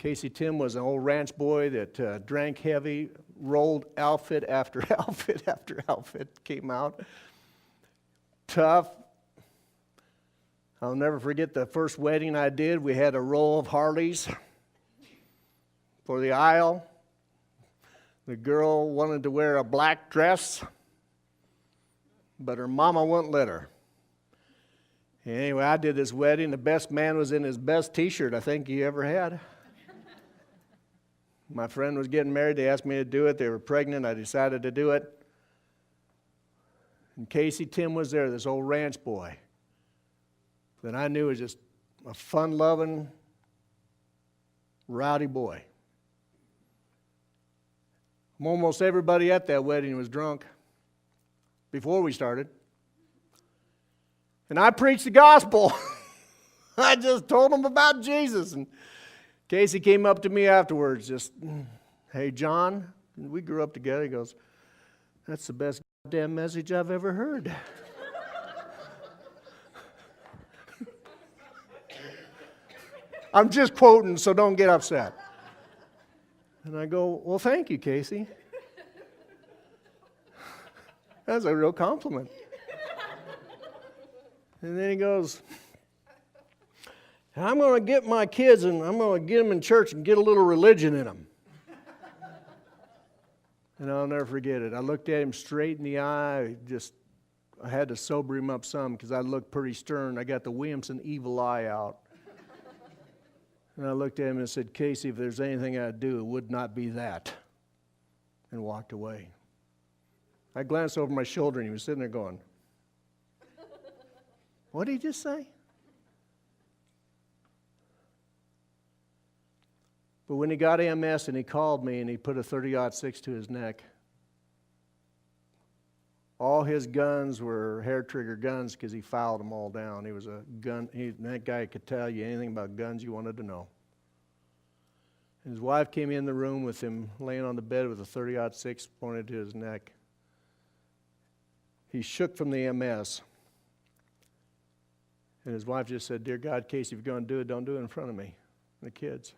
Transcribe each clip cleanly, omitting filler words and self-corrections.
Casey Tim was an old ranch boy that drank heavy, rolled outfit after outfit after outfit came out. Tough. I'll never forget the first wedding I did. We had a roll of Harleys for the aisle. The girl wanted to wear a black dress, but her mama wouldn't let her. Anyway, I did this wedding. The best man was in his best T-shirt I think he ever had. My friend was getting married. They asked me to do it. They were pregnant. I decided to do it. And Casey Tim was there, this old ranch boy that I knew was just a fun-loving, rowdy boy. Almost everybody at that wedding was drunk before we started. And I preached the gospel. I just told them about Jesus. And Casey came up to me afterwards, just, hey, John, we grew up together. He goes, that's the best damn message I've ever heard. I'm just quoting, so don't get upset. And I go, well, thank you, Casey. That's a real compliment. And then he goes, I'm going to get my kids and I'm going to get them in church and get a little religion in them. And I'll never forget it. I looked at him straight in the eye. I had to sober him up some because I looked pretty stern. I got the Williamson evil eye out. And I looked at him and said, Casey, if there's anything I'd do, it would not be that. And walked away. I glanced over my shoulder and he was sitting there going, what did he just say? But when he got MS and he called me and he put a 30-06 to his neck, all his guns were hair-trigger guns because he filed them all down. He was a gun. That guy could tell you anything about guns you wanted to know. And his wife came in the room with him laying on the bed with a 30-06 pointed to his neck. He shook from the MS. And his wife just said, dear God, Casey, if you're going to do it, don't do it in front of me and the kids.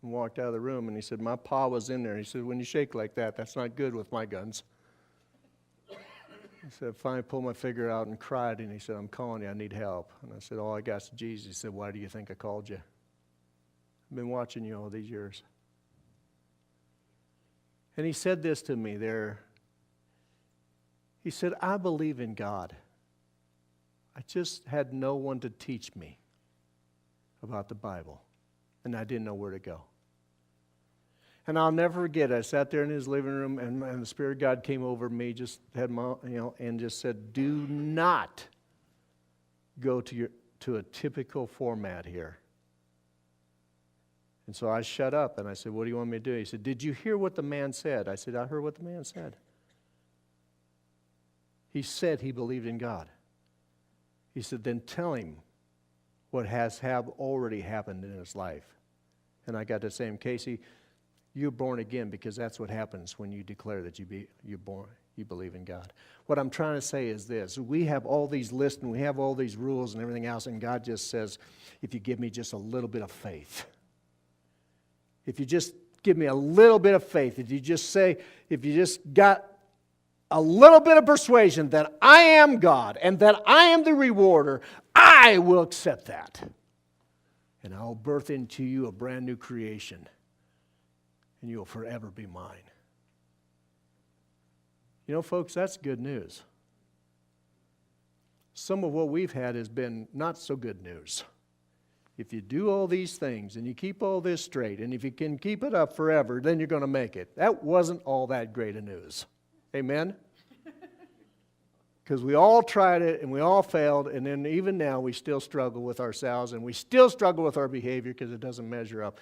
And walked out of the room, and he said, my pa was in there. He said, when you shake like that, that's not good with my guns. He said, finally pulled my finger out and cried, and he said, I'm calling you, I need help. And I said, all I got is Jesus. He said, why do you think I called you? I've been watching you all these years. And he said this to me there. He said, I believe in God. I just had no one to teach me about the Bible, and I didn't know where to go. And I'll never forget, I sat there in his living room, and the Spirit of God came over me, just had my, and just said, do not go to a typical format here. And so I shut up, and I said, what do you want me to do? He said, did you hear what the man said? I said, I heard what the man said. He said he believed in God. He said, then tell him what has already happened in his life. And I got to say to him, Casey, you're born again because that's what happens when you declare that you're born, you believe in God. What I'm trying to say is this. We have all these lists and we have all these rules and everything else, and God just says, if you give me just a little bit of faith, if you just give me a little bit of faith, if you just got a little bit of persuasion that I am God and that I am the rewarder, I will accept that. And I'll birth into you a brand new creation. And you'll forever be mine. You know, folks, that's good news. Some of what we've had has been not so good news. If you do all these things and you keep all this straight, and if you can keep it up forever, then you're going to make it. That wasn't all that great a news. Amen? Because we all tried it and we all failed, and then even now we still struggle with ourselves and we still struggle with our behavior because it doesn't measure up.